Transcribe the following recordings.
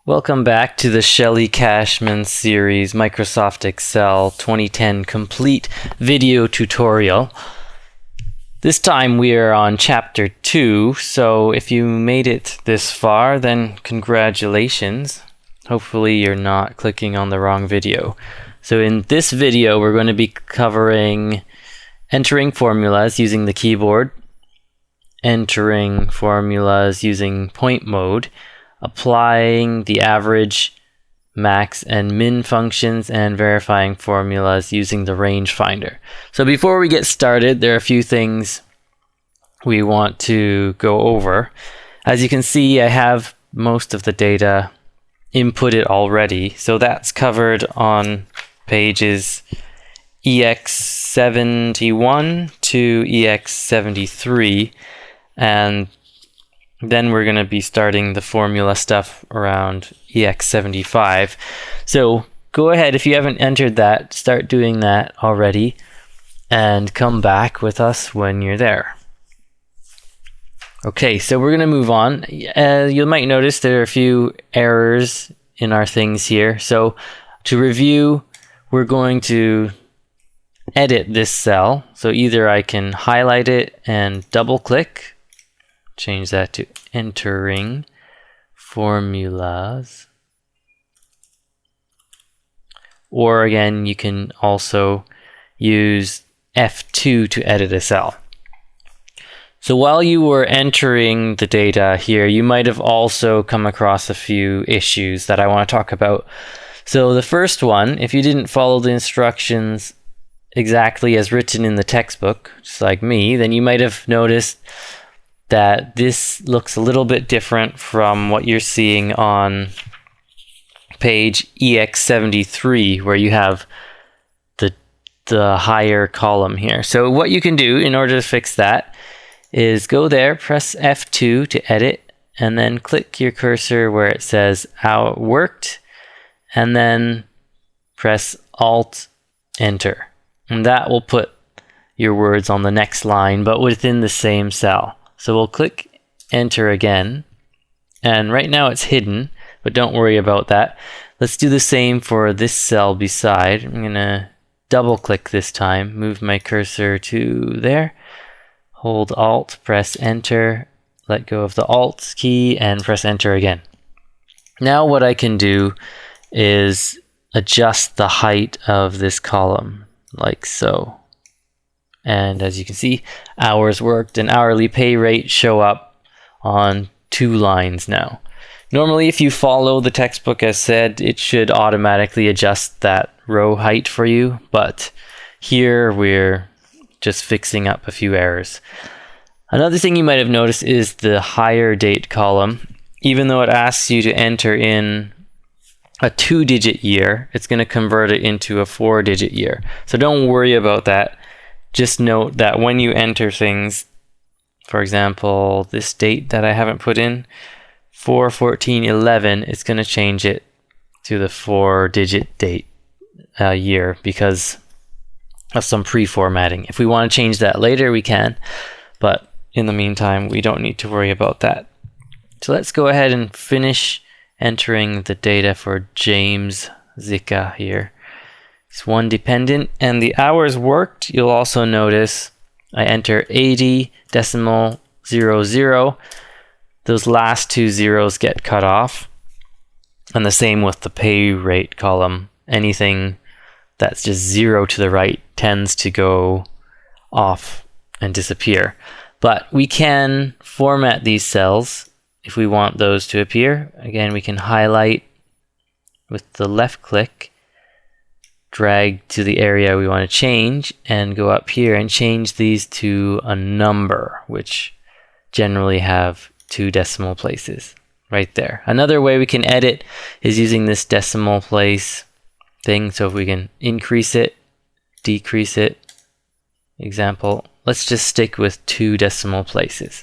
Welcome back to the Shelley Cashman series Microsoft Excel 2010 complete video tutorial. This time we are on chapter 2, so if you made it this far, then congratulations. Hopefully you're not clicking on the wrong video. So in this video we're going to be covering entering formulas using the keyboard, entering formulas using point mode, applying the average, max, and min functions, and verifying formulas using the range finder. So before we get started, there are a few things we want to go over. As you can see, I have most of the data inputted already, so that's covered on pages EX71 to EX73, and then we're going to be starting the formula stuff around EX75. So go ahead, if you haven't entered that, start doing that already and come back with us when you're there. Okay, so we're going to move on. You might notice there are a few errors in our things here. So to review, we're going to edit this cell. So either I can highlight it and double click, change that to entering formulas. Or again, you can also use F2 to edit a cell. So while you were entering the data here, you might have also come across a few issues that I want to talk about. So the first one, if you didn't follow the instructions exactly as written in the textbook, just like me, then you might have noticed that this looks a little bit different from what you're seeing on page EX73, where you have the higher column here. So what you can do in order to fix that is go there, press F2 to edit, and then click your cursor where it says how it worked, and then press Alt Enter. And that will put your words on the next line, but within the same cell. So we'll click enter again, and right now it's hidden, but don't worry about that. Let's do the same for this cell beside. I'm gonna double click this time, move my cursor to there, hold Alt, press enter, let go of the Alt key, and press enter again. Now what I can do is adjust the height of this column, like so. And as you can see, hours worked and hourly pay rate show up on 2 lines now. Normally, if you follow the textbook as said, it should automatically adjust that row height for you, but here we're just fixing up a few errors. Another thing you might have noticed is the higher date column. Even though it asks you to enter in a 2-digit year, it's going to convert it into a 4-digit year. So don't worry about that. Just note that when you enter things, for example, this date that I haven't put in, 4/14/11, it's going to change it to the 4-digit date year because of some pre-formatting. If we want to change that later, we can, but in the meantime, we don't need to worry about that. So let's go ahead and finish entering the data for James Zika here. It's one dependent, and the hours worked, you'll also notice I enter 80.00. Those last 2 zeros get cut off. And the same with the pay rate column. Anything that's just 0 to the right tends to go off and disappear. But we can format these cells if we want those to appear. Again, we can highlight with the left click, drag to the area we want to change, and go up here and change these to a number, which generally have 2 decimal places right there. Another way we can edit is using this decimal place thing. So if we can increase it, decrease it, example, let's just stick with 2 decimal places.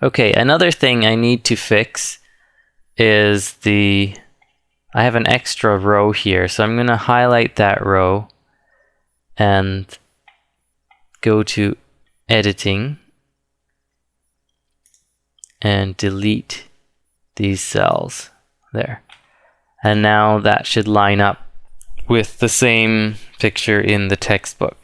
Okay, another thing I need to fix is I have an extra row here, so I'm going to highlight that row and go to editing and delete these cells there. And now that should line up with the same picture in the textbook.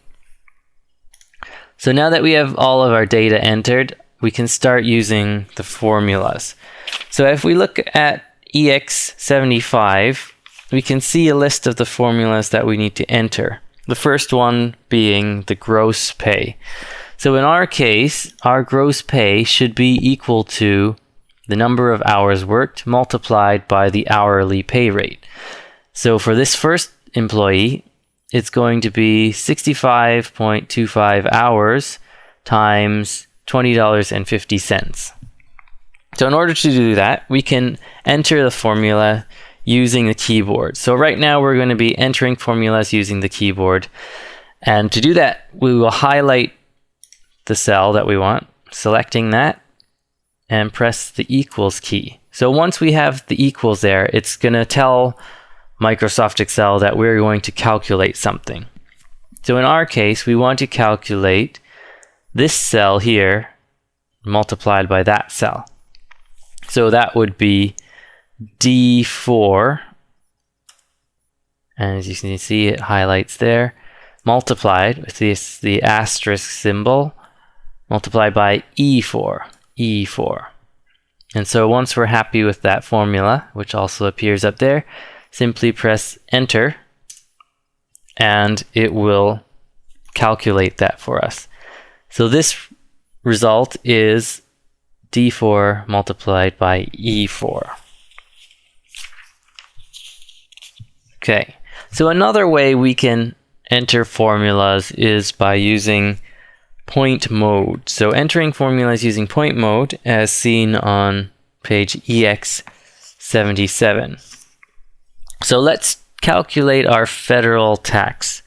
So now that we have all of our data entered, we can start using the formulas. So if we look at EX75, we can see a list of the formulas that we need to enter. The first one being the gross pay. So in our case, our gross pay should be equal to the number of hours worked multiplied by the hourly pay rate. So for this first employee, it's going to be 65.25 hours times $20.50. So in order to do that, we can enter the formula using the keyboard. So right now we're going to be entering formulas using the keyboard. And to do that, we will highlight the cell that we want, selecting that, and press the equals key. So once we have the equals there, it's going to tell Microsoft Excel that we're going to calculate something. So in our case, we want to calculate this cell here multiplied by that cell. So that would be D4, and as you can see, it highlights there, multiplied with the asterisk symbol, multiplied by E4. And so once we're happy with that formula, which also appears up there, simply press enter, and it will calculate that for us. So this result is D4 multiplied by E4. Okay, so another way we can enter formulas is by using point mode. So entering formulas using point mode, as seen on page EX77. So let's calculate our federal tax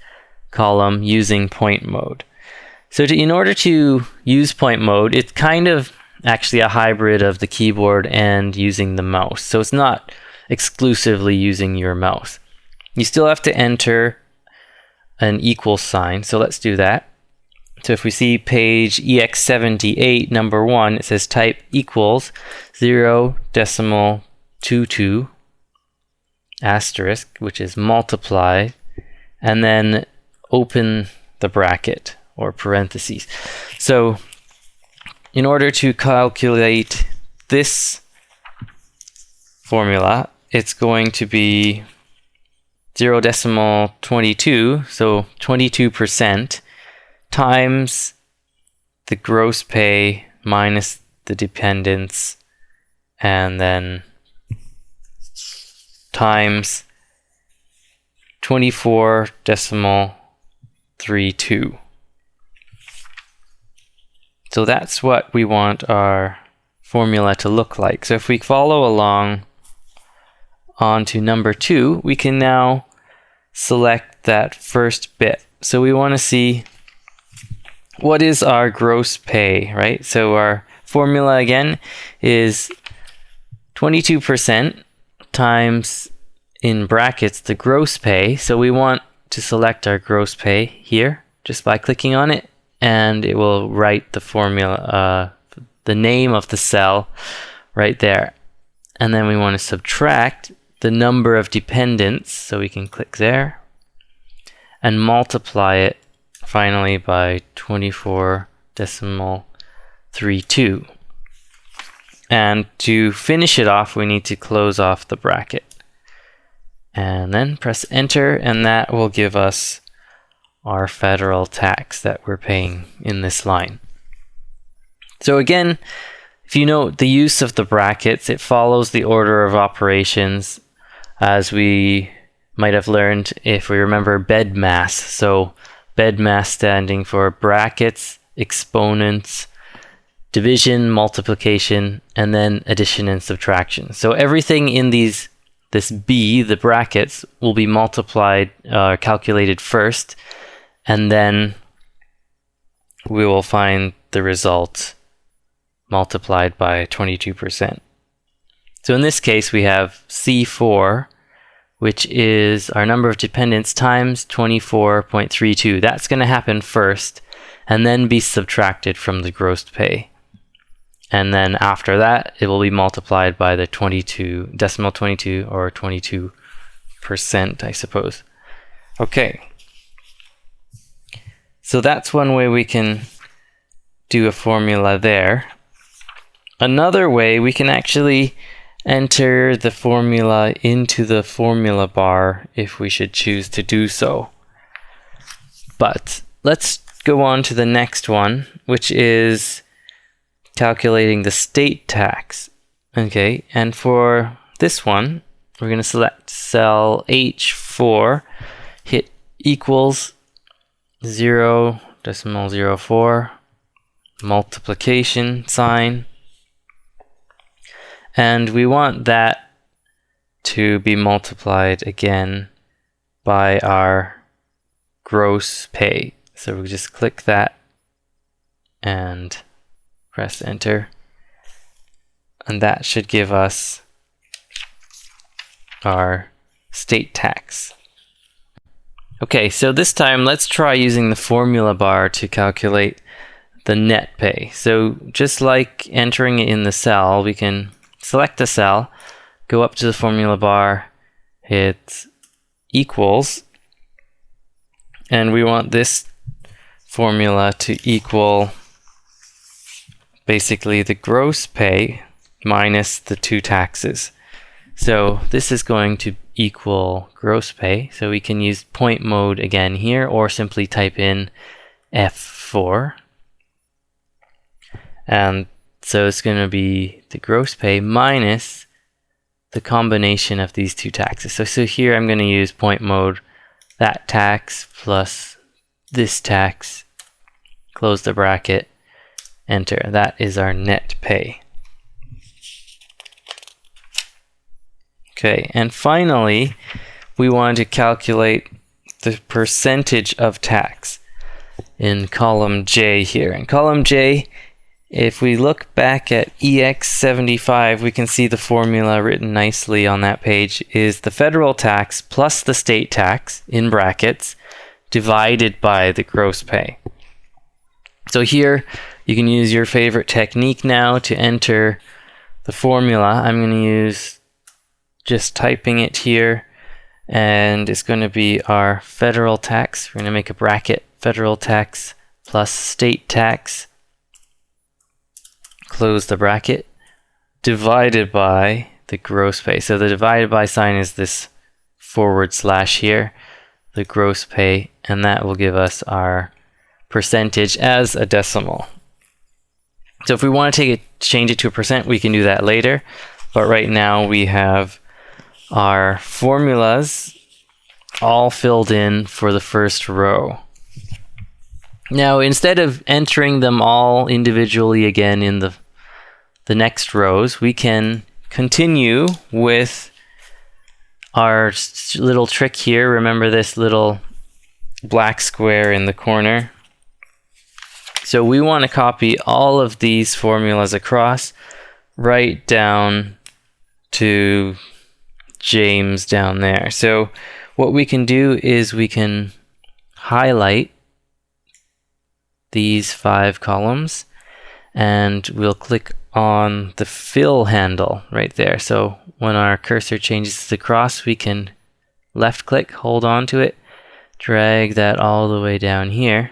column using point mode. So in order to use point mode, it's kind of actually a hybrid of the keyboard and using the mouse. So it's not exclusively using your mouse. You still have to enter an equal sign. So let's do that. So if we see page EX78, number 1, it says type equals 0.22 asterisk, which is multiply, and then open the bracket or parentheses. So in order to calculate this formula, it's going to be 0.22, so 22%, times the gross pay minus the dependents, and then times 24.32. So that's what we want our formula to look like. So if we follow along on to number 2, we can now select that first bit. So we want to see what is our gross pay, right? So our formula again is 22% times, in brackets, the gross pay. So we want to select our gross pay here just by clicking on it, and it will write the formula, the name of the cell right there. And then we want to subtract the number of dependents, so we can click there and multiply it finally by 24.32. And to finish it off, we need to close off the bracket. And then press enter, and that will give us our federal tax that we're paying in this line. So again, if you note the use of the brackets, it follows the order of operations as we might have learned if we remember BEDMAS. So BEDMAS standing for brackets, exponents, division, multiplication, and then addition and subtraction. So everything in this B, the brackets, will be multiplied, calculated first, and then we will find the result multiplied by 22%. So in this case, we have C4, which is our number of dependents times 24.32. That's going to happen first, and then be subtracted from the gross pay. And then after that, it will be multiplied by the 22, decimal 22 or 22%, I suppose. Okay. So that's one way we can do a formula there. Another way, we can actually enter the formula into the formula bar if we should choose to do so. But let's go on to the next one, which is calculating the state tax. Okay, and for this one, we're going to select cell H4, hit equals 0.04, multiplication sign, and we want that to be multiplied again by our gross pay. So we just click that and press enter, and that should give us our state tax. Okay, so this time let's try using the formula bar to calculate the net pay. So just like entering it in the cell, we can select the cell, go up to the formula bar, hit equals, and we want this formula to equal basically the gross pay minus the two taxes. So this is going to equal gross pay. So we can use point mode again here, or simply type in F4. And so it's going to be the gross pay minus the combination of these two taxes. So here I'm going to use point mode, that tax plus this tax, close the bracket, enter. That is our net pay. Okay, and finally, we want to calculate the percentage of tax in column J here. In column J, if we look back at EX75, we can see the formula written nicely on that page is the federal tax plus the state tax, in brackets, divided by the gross pay. So here, you can use your favorite technique now to enter the formula. I'm going to use just typing it here, and it's going to be our federal tax. We're going to make a bracket, federal tax plus state tax, close the bracket, divided by the gross pay. So the divided by sign is this / here, the gross pay, and that will give us our percentage as a decimal. So if we want to change it to a percent, we can do that later. But right now we have our formulas all filled in for the first row. Now, instead of entering them all individually again in the next rows, we can continue with our little trick here. Remember this little black square in the corner? So we want to copy all of these formulas across, right down to James down there. So what we can do is we can highlight these 5 columns, and we'll click on the fill handle right there. So when our cursor changes to the cross, we can left click, hold on to it, drag that all the way down here,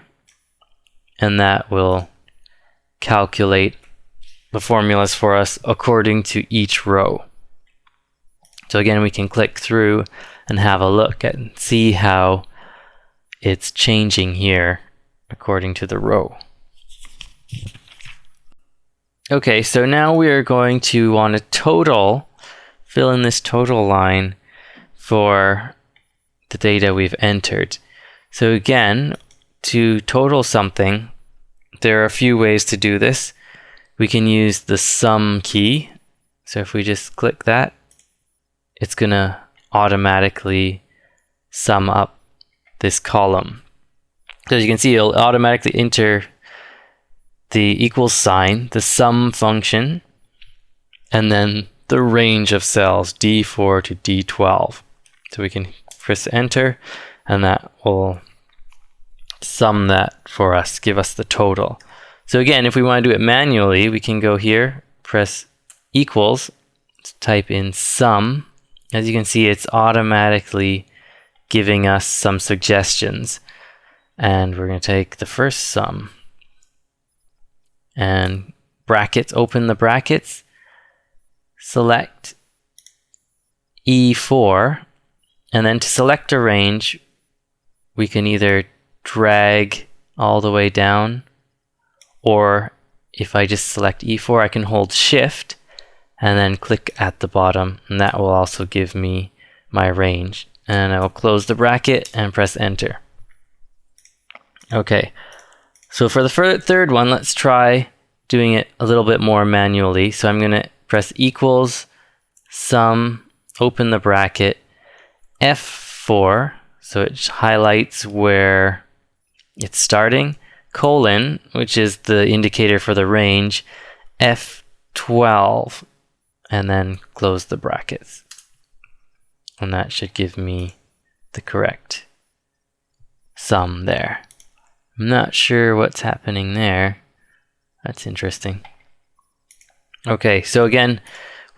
and that will calculate the formulas for us according to each row. So again, we can click through and have a look and see how it's changing here according to the row. Okay, so now we are going to want to fill in this total line for the data we've entered. So again, to total something, there are a few ways to do this. We can use the sum key. So if we just click that, it's going to automatically sum up this column. So as you can see, it'll automatically enter the equals sign, the sum function, and then the range of cells, D4 to D12. So we can press enter, and that will sum that for us, give us the total. So again, if we want to do it manually, we can go here, press equals, type in sum. As you can see, it's automatically giving us some suggestions. And we're going to take the first sum and brackets, open the brackets, select E4, and then to select a range, we can either drag all the way down, or if I just select E4, I can hold Shift and then click at the bottom, and that will also give me my range. And I will close the bracket and press enter. Okay, so for the third one, let's try doing it a little bit more manually. So I'm going to press equals, sum, open the bracket, F4, so it highlights where it's starting, colon, which is the indicator for the range, F12, and then close the brackets. And that should give me the correct sum there. I'm not sure what's happening there. That's interesting. Okay, so again,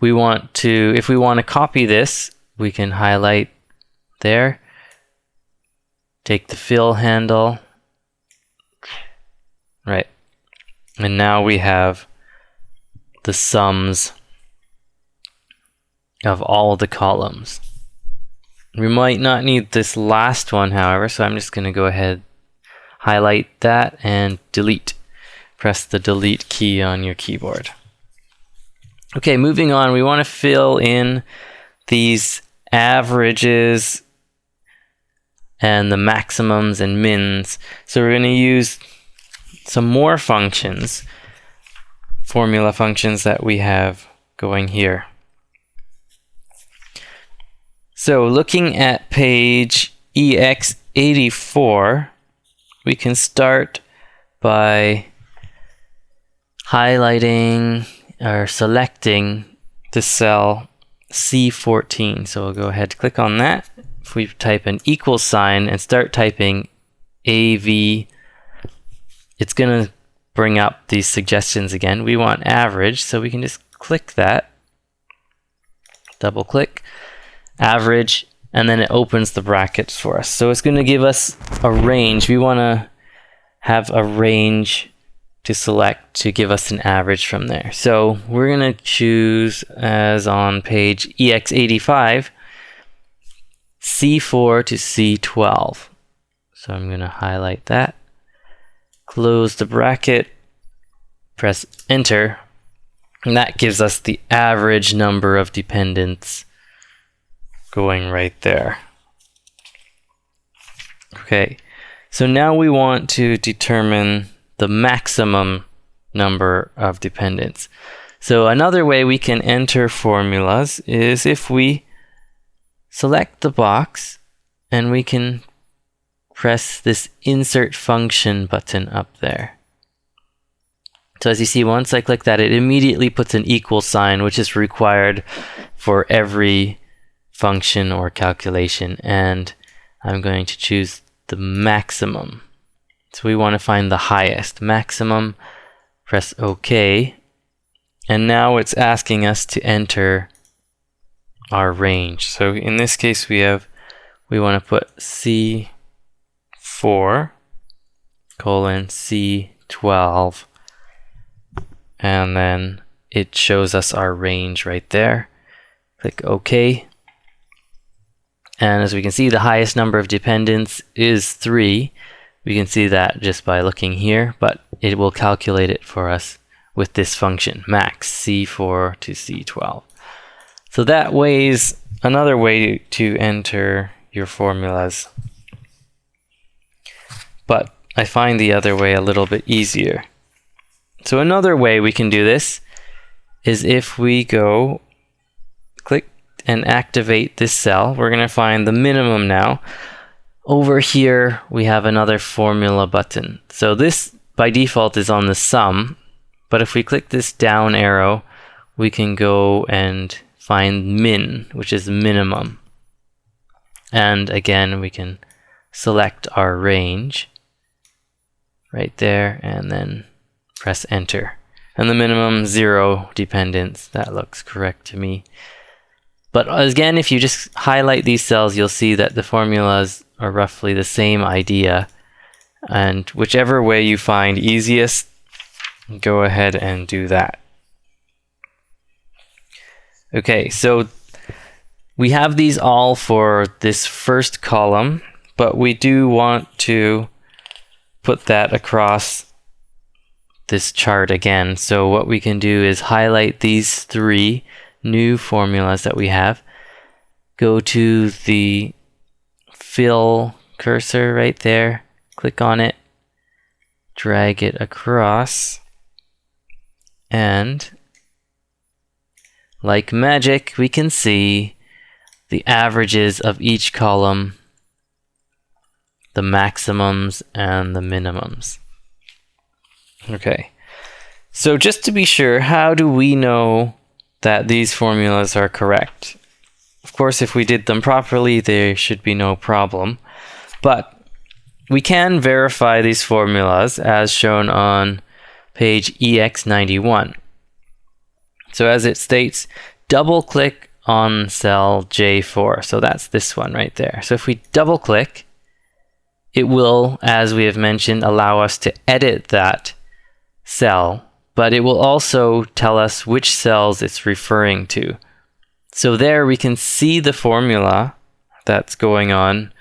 if we want to copy this, we can highlight there, take the fill handle, right, and now we have the sums of all the columns. We might not need this last one, however, so I'm just going to go ahead, highlight that, and delete. Press the delete key on your keyboard. Okay, moving on, we want to fill in these averages and the maximums and mins. So we're going to use some more functions, formula functions that we have going here. So looking at page EX84, we can start by highlighting or selecting the cell C14. So we'll go ahead, click on that. If we type an equal sign and start typing AV, it's going to bring up these suggestions again. We want average, so we can just click that, double click, average, and then it opens the brackets for us. So it's going to give us a range. We want to have a range to select to give us an average from there. So we're going to choose, as on page EX85, C4 to C12. So I'm going to highlight that, close the bracket, press enter, and that gives us the average number of dependents going right there. Okay, so now we want to determine the maximum number of dependents. So another way we can enter formulas is if we select the box and we can press this insert function button up there. So as you see, once I click that, it immediately puts an equal sign, which is required for every function or calculation, and I'm going to choose the maximum. So we want to find the highest maximum, press OK, and now it's asking us to enter our range. So in this case we want to put C4 colon C12, and then it shows us our range right there. Click OK. And as we can see, the highest number of dependents is 3. We can see that just by looking here, but it will calculate it for us with this function, max C4 to C12. So that is another way to enter your formulas. But I find the other way a little bit easier. So another way we can do this is if we go click and activate this cell, we're going to find the minimum now. Over here we have another formula button. So this by default is on the sum, but if we click this down arrow, we can go and find min, which is minimum. And again, we can select our range right there and then press enter. And the minimum 0 dependence. That looks correct to me. But again, if you just highlight these cells, you'll see that the formulas are roughly the same idea. And whichever way you find easiest, go ahead and do that. Okay, so we have these all for this first column, but we do want to put that across this chart again. So what we can do is highlight these 3 new formulas that we have. Go to the fill cursor right there, click on it, drag it across, and like magic, we can see the averages of each column, the maximums and the minimums. Okay, so just to be sure, how do we know that these formulas are correct? Of course, if we did them properly, there should be no problem. But we can verify these formulas as shown on page EX91. So as it states, double click on cell J4. So that's this one right there. So if we double click, it will, as we have mentioned, allow us to edit that cell, but it will also tell us which cells it's referring to. So there we can see the formula that's going on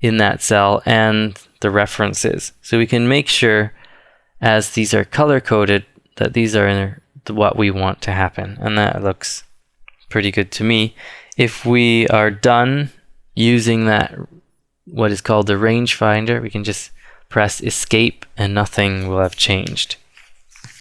in that cell and the references. So we can make sure, as these are color-coded, that these are in what we want to happen. And that looks pretty good to me. If we are done using that, what is called the rangefinder, we can just press escape and nothing will have changed.